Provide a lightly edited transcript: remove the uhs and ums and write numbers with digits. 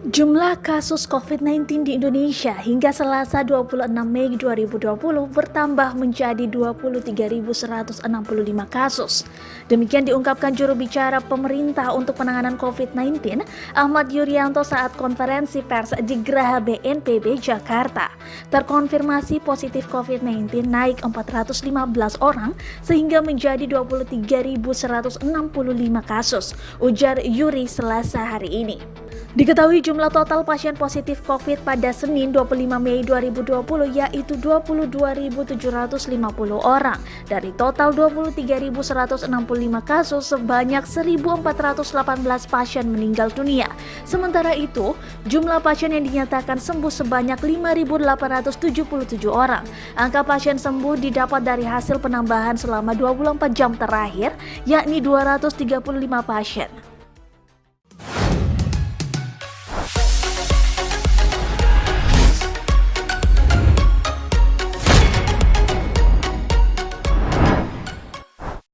Jumlah kasus COVID-19 di Indonesia hingga Selasa 26 Mei 2020 bertambah menjadi 23.165 kasus. Demikian diungkapkan juru bicara pemerintah untuk penanganan COVID-19, Ahmad Yuryanto saat konferensi pers di Geraha BNPB Jakarta. Terkonfirmasi positif COVID-19 naik 415 orang sehingga menjadi 23.165 kasus, ujar Yuri Selasa hari ini. Diketahui jumlah total pasien positif COVID pada Senin 25 Mei 2020 yaitu 22.750 orang. Dari total 23.165 kasus, sebanyak 1.418 pasien meninggal dunia. Sementara itu, jumlah pasien yang dinyatakan sembuh sebanyak 5.877 orang. Angka pasien sembuh didapat dari hasil penambahan selama 24 jam terakhir, yakni 235 pasien.